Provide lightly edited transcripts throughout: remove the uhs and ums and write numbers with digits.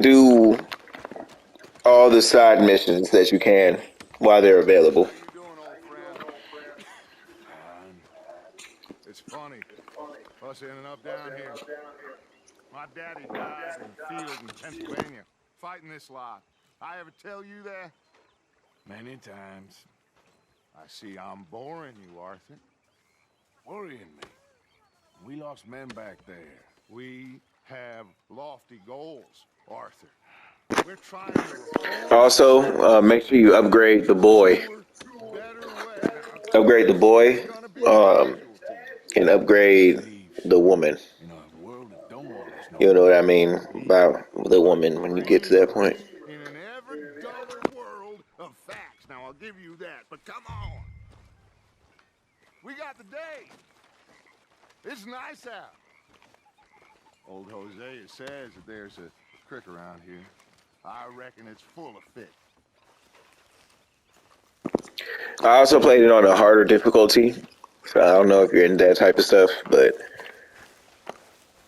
do all the side missions that you can while they're available. How you doing, old friend? Fine. It's funny, us ending up down here. My daddy died in the field in Pennsylvania, fighting this lot. I ever tell you that? Many times. I see I'm boring you, Arthur. Worrying me. We lost men back there. We have lofty goals, Arthur. We're trying to reform Also, society, make sure you upgrade the boy. truer, better way. Now, Upgrade the there's boy, gonna be um, casualties. and We're upgrade thieves. the woman. In a world that don't want us no You know what I more. mean about the woman when you get to that point. Brains in an ever duller world of facts. Now, I'll give you that, but come on. We got the day. It's nice out. Old Hosea says that there's a creek around here. I reckon it's full of fish. I also played it on a harder difficulty, so I don't know if you're into that type of stuff, but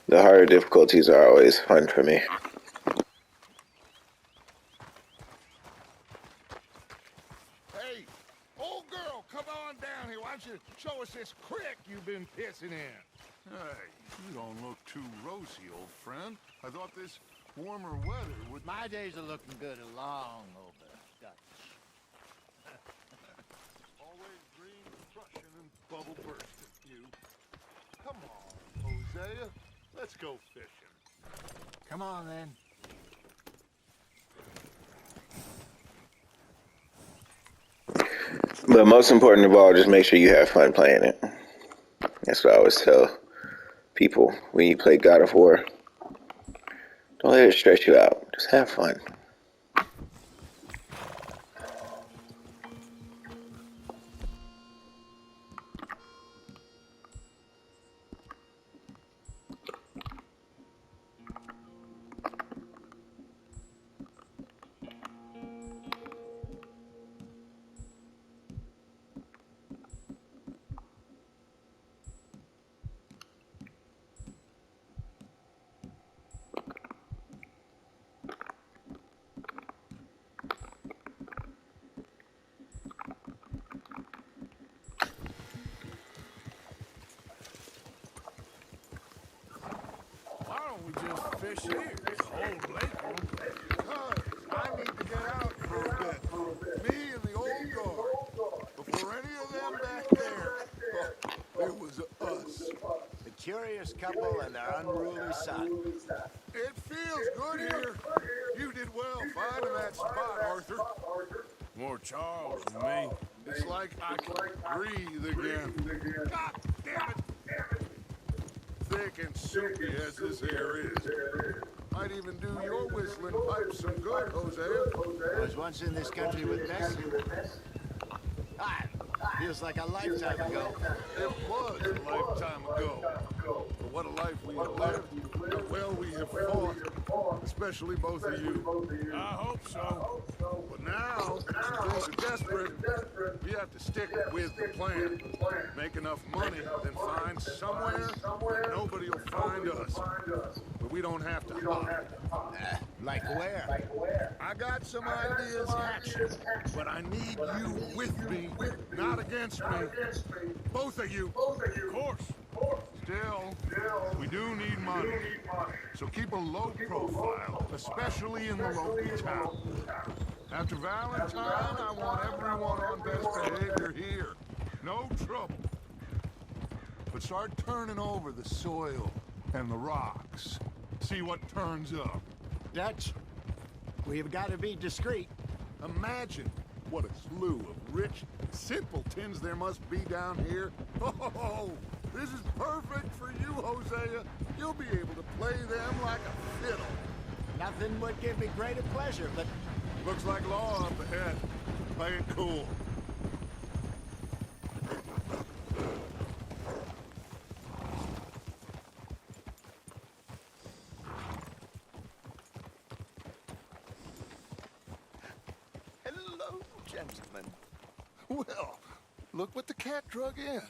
the harder difficulties are always fun for me. Hey, old girl, come on down here. Why don't you show us this creek you've been pissing in? Hey, you don't look too rosy, old friend. I thought this warmer weather would... My days are looking good along over Dutch. Always green, crushing, and bubble bursting, you. Come on, Hosea. Let's go fishing. Come on, then. But most important of all, just make sure you have fun playing it. That's what I always tell people when you play God of War. Don't let it stress you out. Just have fun. Why don't we just fish here? The whole lake room. Because I need to get out for a bit. Me and the old guard. Before any of them back there. Oh, it was us. The curious couple and their unruly son. It feels good here. You did well finding that spot, Arthur. More Charles than me. It's like I can breathe again. God damn it! Thick and soupy as this air is. Might even do your whistling pipes some good, Hosea. I was once in this country with Bessie. Ah, feels like a lifetime ago. It was a lifetime ago. But what a life we have lived. How well we have fought. Especially both of you. I hope so. But now, when things are desperate, we have to stick with the plan. Make enough money, then find somewhere where nobody will find us. But we don't have to hide. Like where? I got some ideas hatching, but I need you with me, not against me. Both of you. Of course. Still, we do need money. So keep a low profile, especially in the local town. After Valentine, I want everyone on best behavior here. No trouble. But start turning over the soil and the rocks. See what turns up. Dutch, we've got to be discreet. Imagine what a slew of rich simpletons there must be down here. Oh, this is perfect for you, Hosea. You'll be able to play them like a fiddle. Nothing would give me greater pleasure, but Looks like law up ahead. Play it cool. Hello, gentlemen. Well, look what the cat drug in.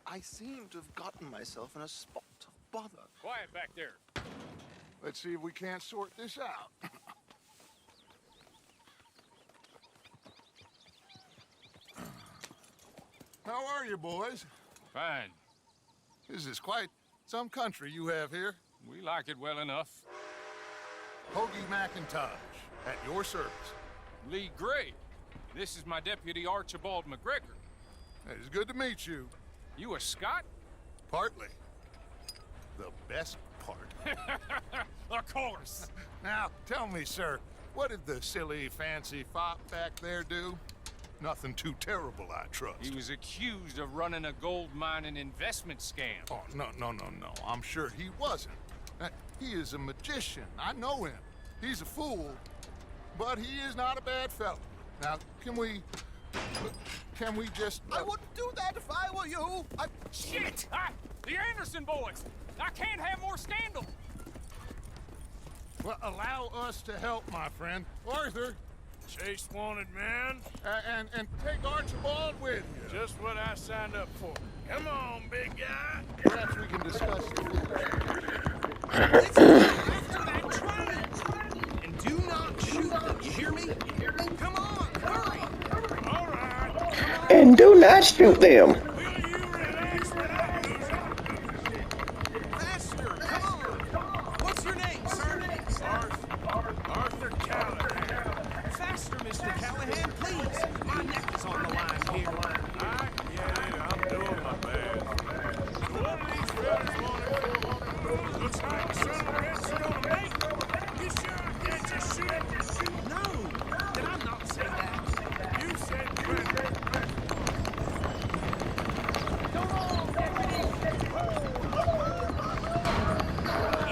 I seem to have gotten myself in a spot of bother. Quiet back there. Let's see if we can't sort this out. How are you, boys? Fine. This is quite some country you have here. We like it well enough. Hoagie McIntosh, at your service. Lee Gray. This is my deputy Archibald McGregor. It's good to meet you. You a Scot? Partly. The best part. Of course. Now, tell me, sir, what did the silly, fancy fop back there do? Nothing too terrible, I trust. He was accused of running a gold mining investment scam. Oh, no. I'm sure he wasn't. He is a magician. I know him. He's a fool, but he is not a bad fellow. Now, can we just... I wouldn't do that if I were you. Shit! The Anderson boys! I can't have more scandal! Well, allow us to help, my friend. Arthur, Chase wanted man. and take Archibald with you. Just what I signed up for. Come on, big guy. Perhaps we can discuss the foolishness. Let's go after that train. And do not shoot them. You hear me? Come on, hurry. All right. And do not shoot them. Will you relax when I lose it? Faster, come on. What's your name, sir? Arthur Callahan. Faster, Mr. Callahan, please. My neck is on the line here. I get it. I'm doing my best. So what do these fellas want to do? Looks like the son of a bitch gonna make it. You sure I can't just shoot? No, did I not say that? You said better. Come on, deputy.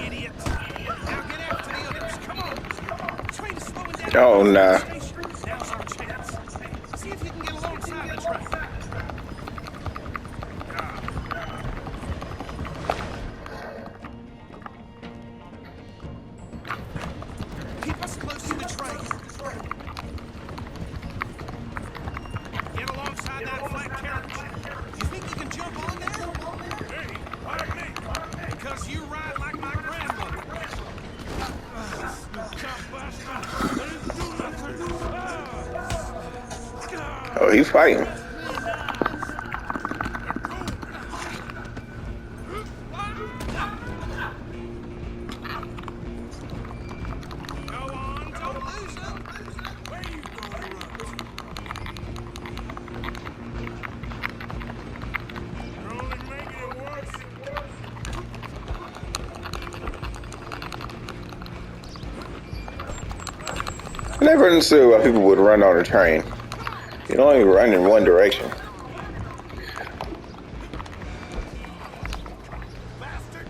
Idiot. Now get after the others. Come on. The train is slowing down. Oh, nah. Now's our chance. See if you can get alongside the train. Keep us close to the train. Get alongside that flat carriage. You think you can jump on there? Hey, pardon me. Because you ride like my grandmother. Oh, he's fighting. Go on, don't lose them. Where you gonna run to? You're only making it worse. I never understood why people would run on a train. You don't only run in one direction. Bastard!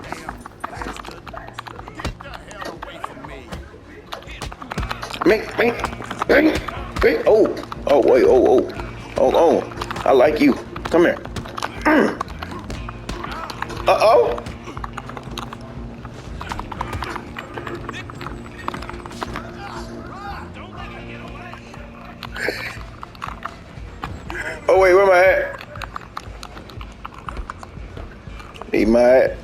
Damn, bastard. Get the hell away from me. Me. Oh, wait, oh. I like you. Come here. Uh-oh. Oh, wait, where am I at? Need my hat.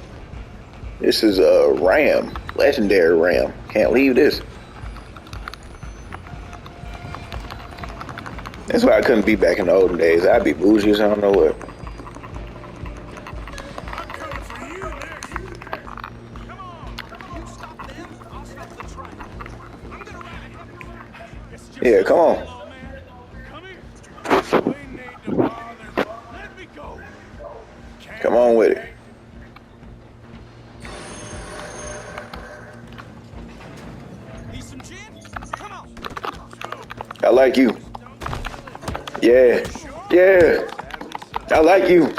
This is a ram. Legendary ram. Can't leave this. That's why I couldn't be back in the olden days. I'd be bougie as I don't know what. I'm coming for you next. Come on. You stop them, I'll stop the train. I'm gonna ride it. Yeah, come on. Hello, man. Come here. We need to bother. Let me go. Come on with it. Need some gin? Come on. I like you. Yeah. I like you.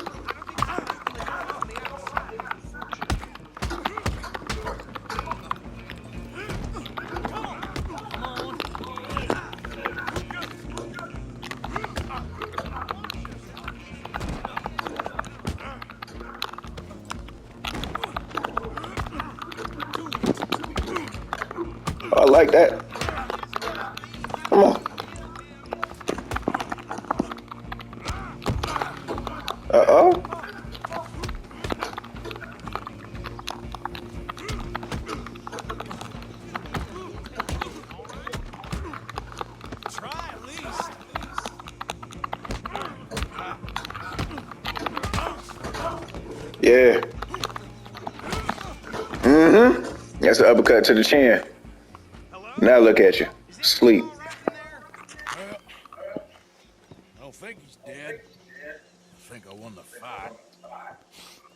I like that. Come on. Uh-oh. Yeah. That's an uppercut to the chin. Hello? Now look at you. Is Sleep. everything all right in there? Well, I don't think he's dead. I think I won the fight.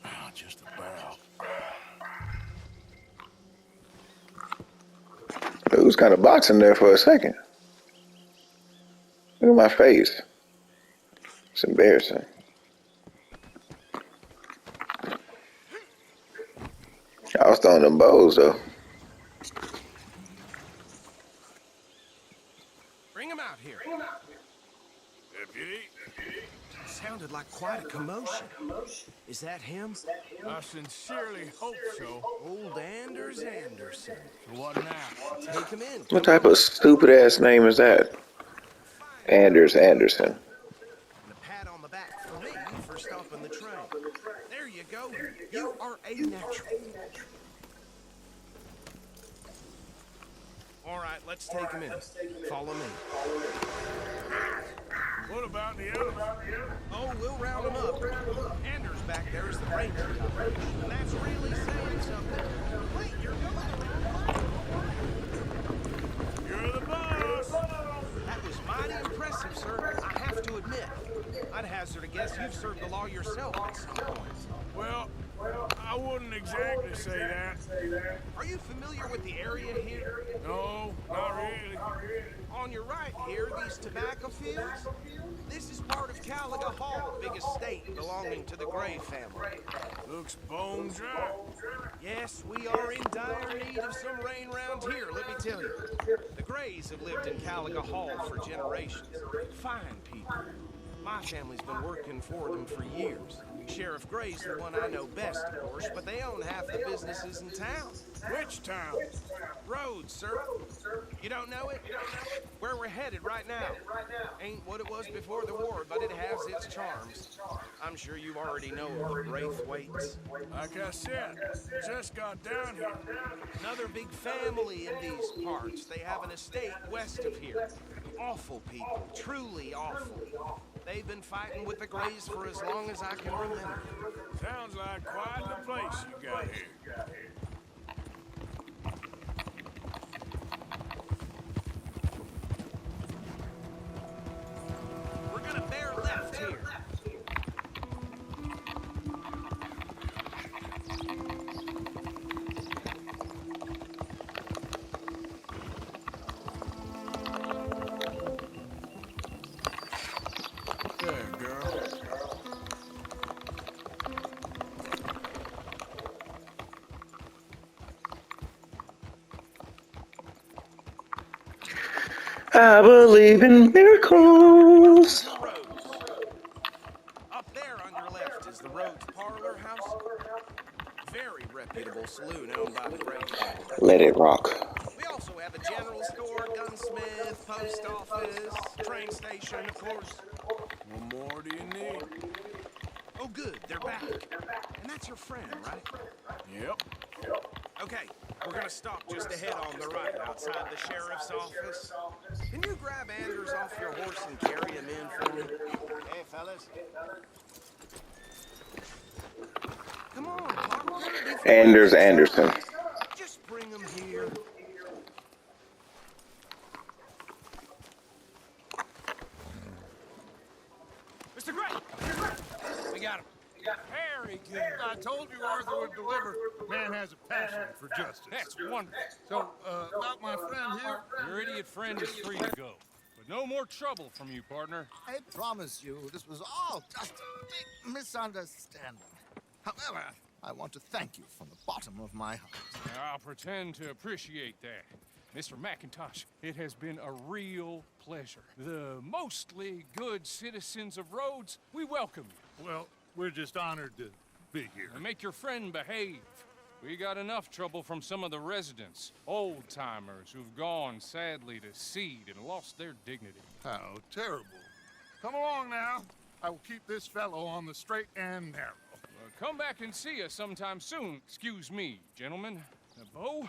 Ah, just about. It was kind of boxing there for a second. Look at my face. It's embarrassing. I was throwing them bows though. Bring him out here. Deputy, Sounded like quite a commotion. Is that him? I sincerely hope so. Old Anders Anderson. So what now? Take him in. What type of stupid ass name is that? Anders Anderson. And a pat on the back for me for stopping the train. There you go. You are a natural. All right, let's take him in. Follow me. What about the others? Oh, we'll round him up. Anders back there is the ranger. And that's really saying something. Wait, you're going. You're the boss. That was mighty impressive, sir. I have to admit. I'd hazard a guess you've served the law yourself at some point. Well, I wouldn't exactly say that. Are you familiar with the area here? No, not really. On your right here, these tobacco fields? This is part of Caliga Hall, big estate belonging to the Gray family. Looks bone dry. Yes, we are in dire need of some rain round here, let me tell you. The Grays have lived in Caliga Hall for generations. Fine people. My family's been working for them for years. Sheriff Gray's the one I know best, of course, but they own half the businesses in town. Which town? Rhodes, sir. You don't know it? Where we're headed right now. Ain't what it was before the war, but it has its charms. I'm sure you already know of the Braithwaites. Like I said, just got down here. Another big family in these parts. They have an estate west of here. Awful people, truly awful. They've been fighting with the Grays for as long as I can remember. Sounds like quite the place you got here. We're gonna bear left here. There, girl. I believe in miracles. Rhodes. Up there on your left is the Rhodes Parlor House. Very reputable saloon owned by the Gray family. Let it rock. We also have a general store, gunsmith, post office, train station, of course. What more do you need? Oh, good, they're back. And that's your friend, right? Yep. Okay, we're gonna stop just ahead on the right, outside the sheriff's office. Can you grab Anders off your horse and carry him in for me? Hey, fellas. Come on, Pop. Anders Anderson. Just bring him here. Mr. Gray! We got him. Very good. I told you Arthur would deliver. Man has a passion for justice. That's wonderful. So, about my friend here, Your idiot friend is free to go. But no more trouble from you, partner. I promise you, this was all just a big misunderstanding. However, I want to thank you from the bottom of my heart. I'll pretend to appreciate that. Mr. McIntosh, it has been a real pleasure. The mostly good citizens of Rhodes, we welcome you. well, we're just honored to be here. And make your friend behave. We got enough trouble from some of the residents, old-timers who've gone, sadly, to seed and lost their dignity. How terrible. Come along now. I will keep this fellow on the straight and narrow. Come back and see us sometime soon. Excuse me, gentlemen. Bo,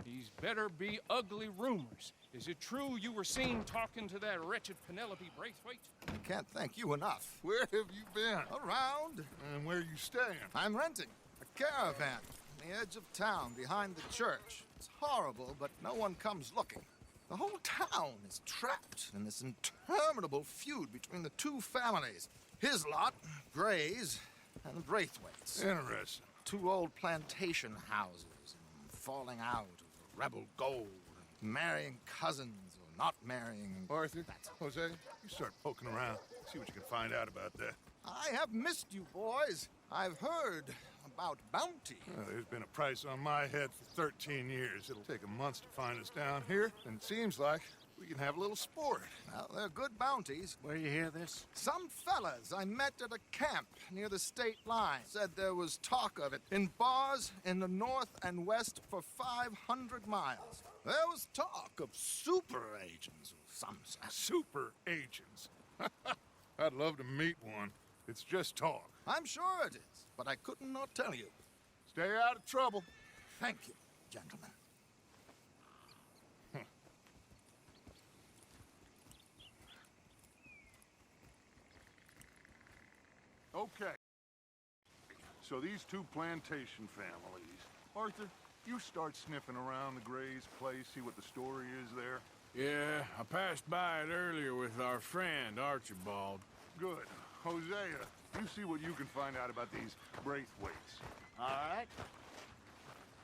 he's better be ugly rumors. Is it true you were seen talking to that wretched Penelope Braithwaite? I can't thank you enough. Where have you been? Around. And where you staying? I'm renting a caravan on the edge of town behind the church. It's horrible, but no one comes looking. The whole town is trapped in this interminable feud between the two families. His lot, Gray's, and the Braithwaites. Interesting. Two old plantation houses, and falling out over rebel gold, and marrying cousins or not marrying. Arthur, Jose, you start poking around. See what you can find out about that. I have missed you, boys. I've heard about bounty. Well, there's been a price on my head for 13 years. It'll take a month to find us down here, and it seems like we can have a little sport. Well, they're good bounties. Where you hear this? Some fellas I met at a camp near the state line said there was talk of it in bars in the north and west for 500 miles. There was talk of super agents of some sort. Super agents. I'd love to meet one. It's just talk. I'm sure it is, but I couldn't not tell you. Stay out of trouble. Thank you, gentlemen. Okay. So these two plantation families. Arthur, you start sniffing around the Gray's place, see what the story is there. Yeah, I passed by it earlier with our friend, Archibald. Good. Hosea, you see what you can find out about these Braithwaites. All right.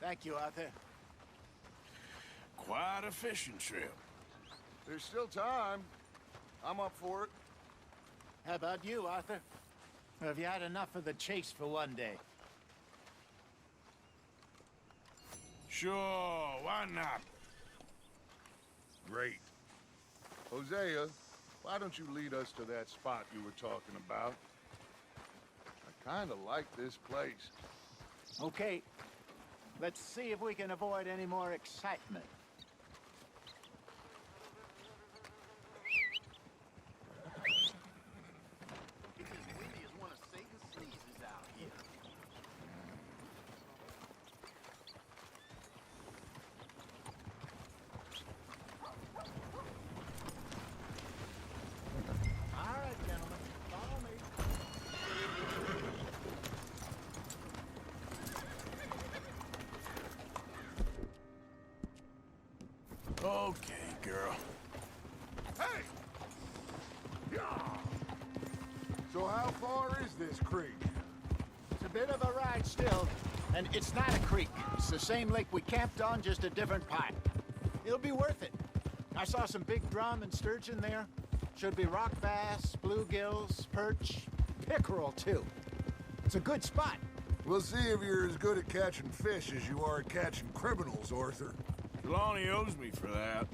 Thank you, Arthur. Quite a fishing trip. There's still time. I'm up for it. How about you, Arthur? Or have you had enough of the chase for one day? Sure, why not? Great. Hosea, why don't you lead us to that spot you were talking about? I kind of like this place. Okay. Let's see if we can avoid any more excitement. It's as windy as one of Satan's sneezes out here. All right, gentlemen. Follow me. Okay, girl. Hey! Yeah! So how far is this creek? It's a bit of a ride still, and it's not a creek. It's the same lake we camped on, just a different part. It'll be worth it. I saw some big drum and sturgeon there. Should be rock bass, bluegills, perch, pickerel too. It's a good spot. We'll see if you're as good at catching fish as you are at catching criminals, Arthur. Trelawney owes me for that.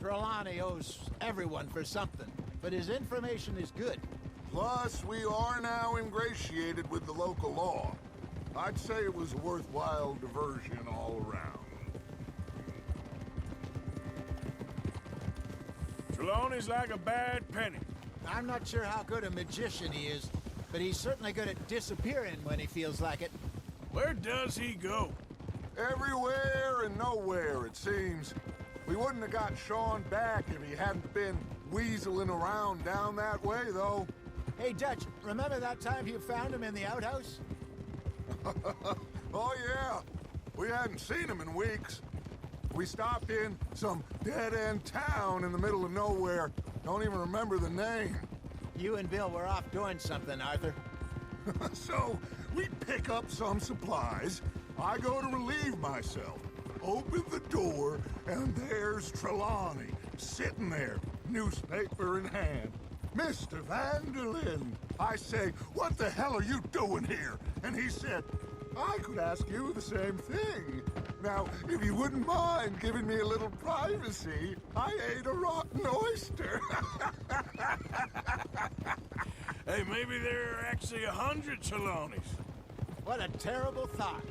Trelawney owes everyone for something, but his information is good. Plus, we are now ingratiated with the local law. I'd say it was a worthwhile diversion all around. Trelawney's like a bad penny. I'm not sure how good a magician he is, but he's certainly good at disappearing when he feels like it. Where does he go? Everywhere and nowhere, it seems. We wouldn't have got Sean back if he hadn't been weaseling around down that way, though. Hey, Dutch, remember that time you found him in the outhouse? Oh, yeah. We hadn't seen him in weeks. We stopped in some dead-end town in the middle of nowhere. Don't even remember the name. You and Bill were off doing something, Arthur. So, we pick up some supplies. I go to relieve myself. Open the door, and there's Trelawney, sitting there, newspaper in hand. Mr. Vanderlyn. I say, what the hell are you doing here? And he said, I could ask you the same thing. Now, if you wouldn't mind giving me a little privacy, I ate a rotten oyster. Hey, maybe there are actually 100 Trelawneys. What a terrible thought.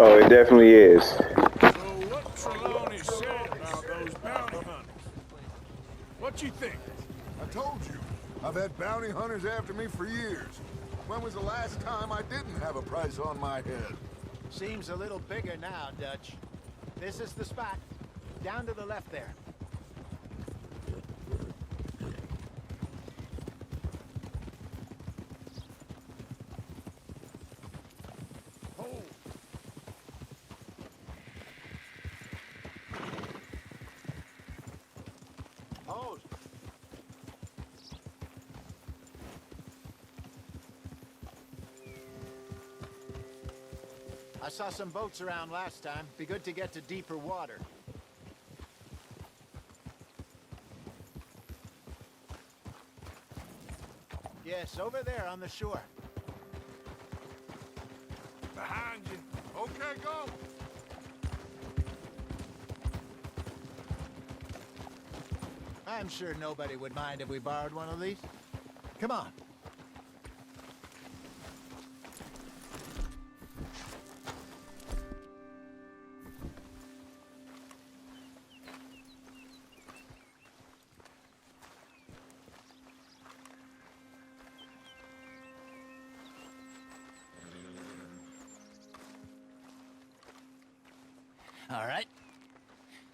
Oh, it definitely is. So what Trelawney said about those bounty hunters? What you think? I told you, I've had bounty hunters after me for years. When was the last time I didn't have a price on my head? Seems a little bigger now, Dutch. This is the spot. Down to the left there. Hold. Hold. I saw some boats around last time. Be good to get to deeper water. Yes, over there on the shore. Behind you. Okay, go. I'm sure nobody would mind if we borrowed one of these. Come on. All right.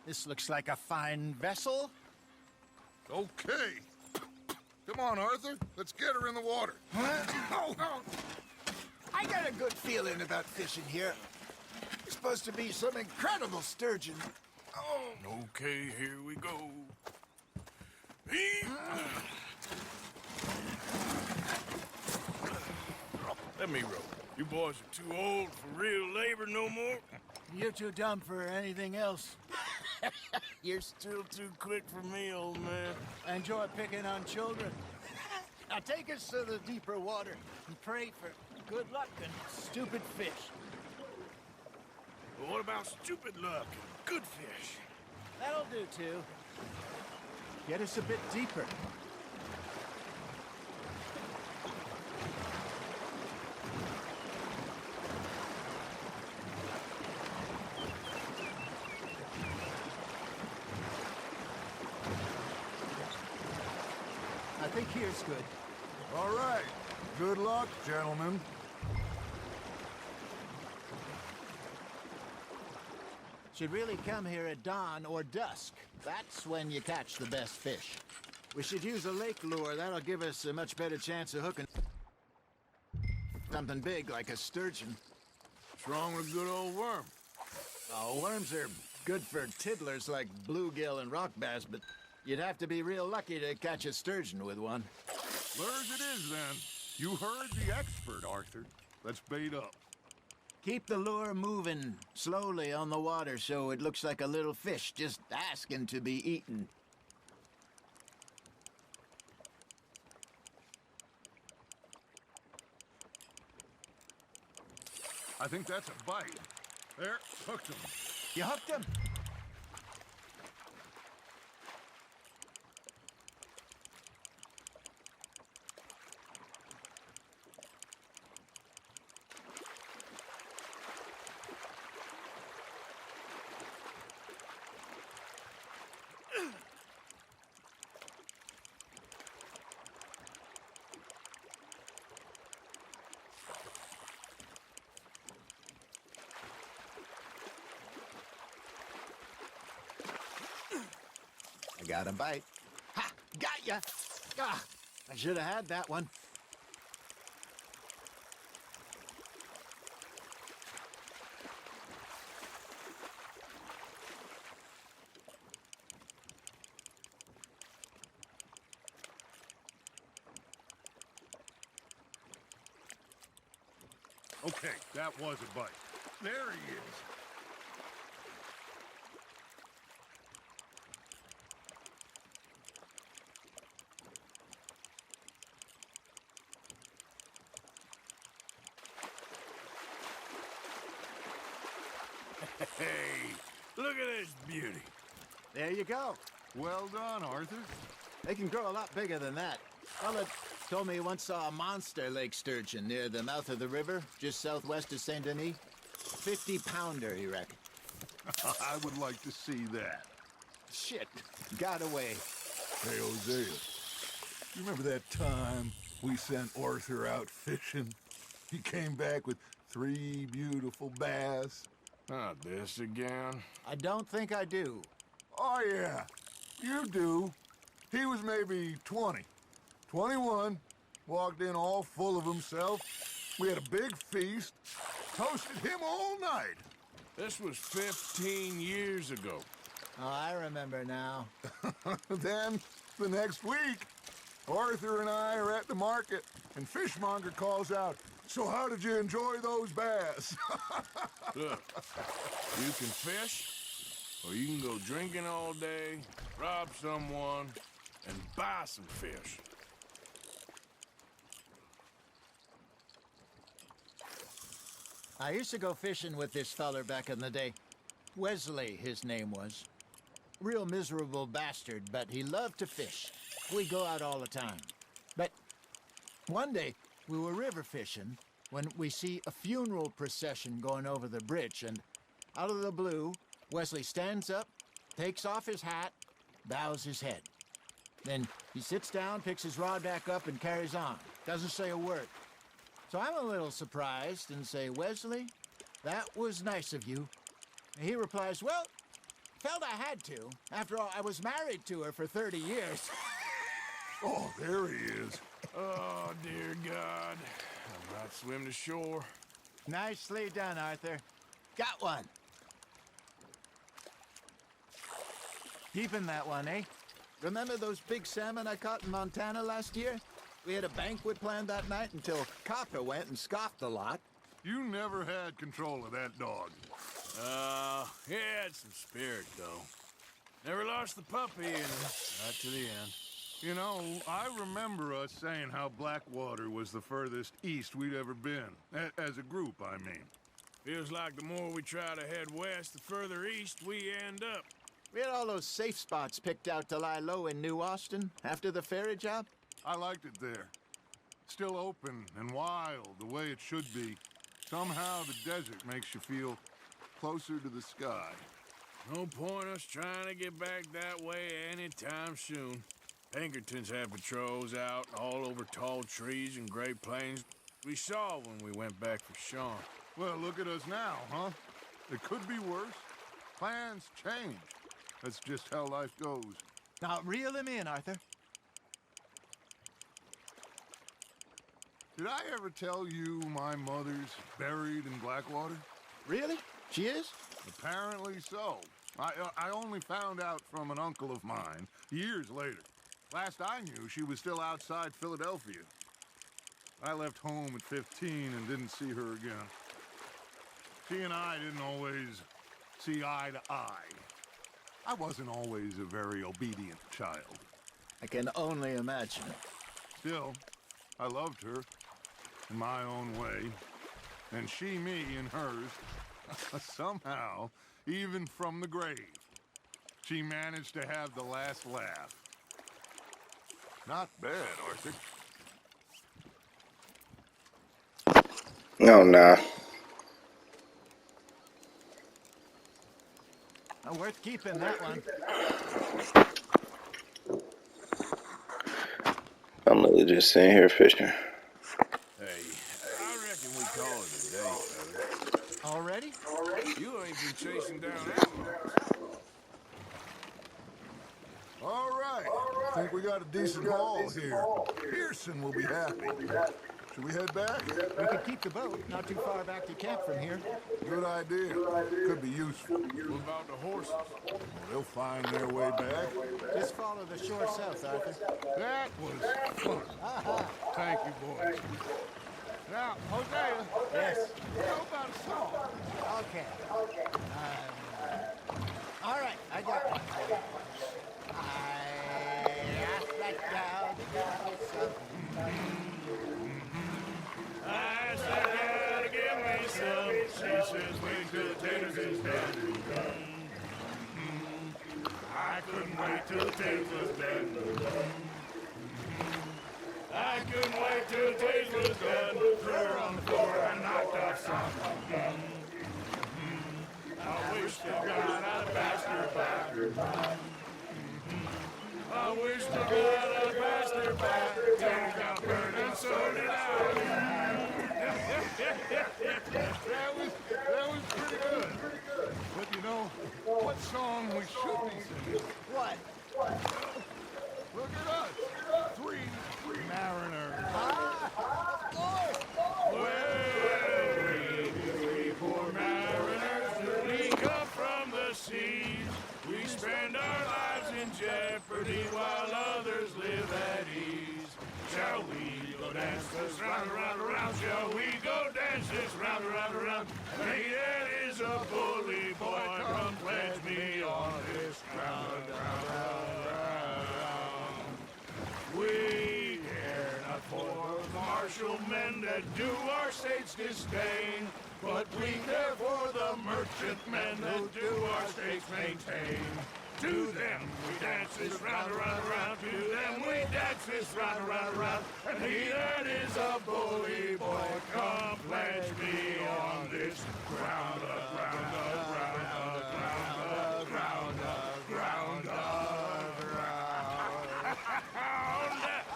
This looks like a fine vessel. Okay. Come on, Arthur. Let's get her in the water. Oh. I got a good feeling about fishing here. It's supposed to be some incredible sturgeon. Oh. Okay, here we go. Let me row. You boys are too old for real labor no more. You're too dumb for anything else. You're still too quick for me, old man. I enjoy picking on children. Now take us to the deeper water and pray for good luck and stupid fish. But what about stupid luck and good fish? That'll do, too. Get us a bit deeper. I think here's good. All right. Good luck, gentlemen. Should really come here at dawn or dusk. That's when you catch the best fish. We should use a lake lure. That'll give us a much better chance of hooking something big like a sturgeon. What's wrong with a good old worm? Oh, worms are good for tiddlers like bluegill and rock bass, but you'd have to be real lucky to catch a sturgeon with one. Lures it is, then. You heard the expert, Arthur. Let's bait up. Keep the lure moving slowly on the water so it looks like a little fish just asking to be eaten. I think that's a bite. There, hooked him. You hooked him? I got a bite. Ha! Got ya! Ah, I should have had that one. Okay, that was a bite. There he is. Hey, look at this beauty. There you go. Well done, Arthur. They can grow a lot bigger than that. Fella told me he once saw a monster lake sturgeon near the mouth of the river, just southwest of Saint Denis. 50-pounder, he reckoned. I would like to see that. Shit, got away. Hey, Hosea. You remember that time We sent Arthur out fishing. He came back with 3 beautiful bass. Not this again. I don't think I do. Oh, yeah, you do. He was maybe 20, 21, walked in all full of himself. We had a big feast, toasted him all night. This was 15 years ago. Oh, I remember now. Then, the next week, Arthur and I are at the market, and Fishmonger calls out, "So how did you enjoy those bass?" Look, you can fish, or you can go drinking all day, rob someone, and buy some fish. I used to go fishing with this feller back in the day. Wesley, his name was. Real miserable bastard, but he loved to fish. We'd go out all the time. But one day, we were river fishing when we see a funeral procession going over the bridge, and out of the blue, Wesley stands up, takes off his hat, bows his head. Then he sits down, picks his rod back up, and carries on. Doesn't say a word. So I'm a little surprised and say, "Wesley, that was nice of you." And he replies, "Well, felt I had to. After all, I was married to her for 30 years. Oh, there he is. Oh, dear God. I might swim to shore. Nicely done, Arthur. Got one. Keeping that one, eh? Remember those big salmon I caught in Montana last year? We had a banquet planned that night until Copper went and scoffed a lot. You never had control of that dog. He had some spirit, though. Never lost the puppy, and right to the end. You know, I remember us saying how Blackwater was the furthest east we'd ever been. As a group, I mean. Feels like the more we try to head west, the further east we end up. We had all those safe spots picked out to lie low in New Austin after the ferry job. I liked it there. Still open and wild, the way it should be. Somehow the desert makes you feel closer to the sky. No point us trying to get back that way anytime soon. Pinkertons had patrols out all over tall trees and Great Plains. We saw when we went back for Sean. Well, look at us now, huh? It could be worse. Plans change. That's just how life goes. Now, reel him in, Arthur. Did I ever tell you my mother's buried in Blackwater? Really? She is? Apparently so. I only found out from an uncle of mine years later. Last I knew, she was still outside Philadelphia. I left home at 15 and didn't see her again. She and I didn't always see eye to eye. I wasn't always a very obedient child. I can only imagine. Still, I loved her in my own way, and she me in hers. Somehow, even from the grave, she managed to have the last laugh. Not bad, Arthur. No, nah. Worth keeping, that one. I'm really just sitting here fishing. Hey, I reckon we call it a day, fella. Already? You ain't been chasing down animals. All right. I think we got a decent haul here. Pearson will be happy. Should we head back? We could keep the boat not too far back to camp from here. Good idea. Could be useful. What about the horses? Well, they'll find their way back. Just follow the shore south, Arthur. That was fun. Thank you, boys. Now, Hosea. Yes. How about a song? Okay. All right, I got one. I asked that gal to give me something. I said, "Gotta give me some." She says, "Wait till the taters is done." I couldn't wait till the taters was done. I couldn't wait till the taters was done. Threw her on the floor and knocked off some. I wish to God I'd passed her by. I wish to God I'd passed her by. Taters got burned and What? Look at us. Three mariners. Well, we poor mariners, we come from the seas. We spend our lives in jeopardy while others live at ease. Shall we go dance this round, around, around? Shall we go dance this round, around, around? Hey, that is a bully boy, come pledge me on this ground, round, round, round. We care not for martial men that do our state's disdain, but we care for the merchant men that do our state's maintain. To them we dance this round, around, around. To them we dance this round, around, around. And he that is a bully boy, come pledge me on this ground, ground, ground, ground, ground, ground, ground.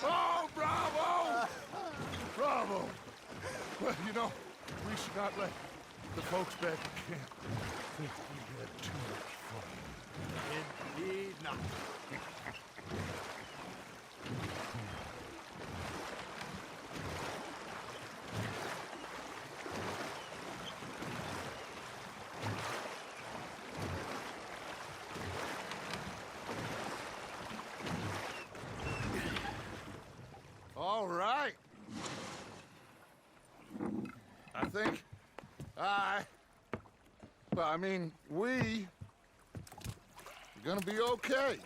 Oh, bravo! Bravo! Well, you know, we should not let the folks back at camp think we had too much fun. Indeed not. All right. I think we are gonna be okay.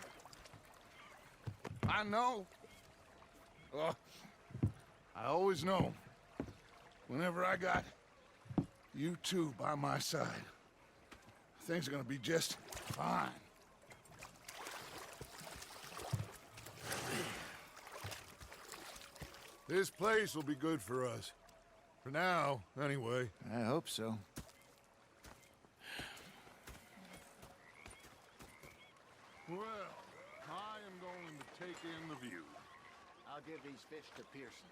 I know. I always know. Whenever I got you two by my side, things are gonna be just fine. This place will be good for us. For now, anyway. I hope so. Well, I am going to take in the view. I'll give these fish to Pearson.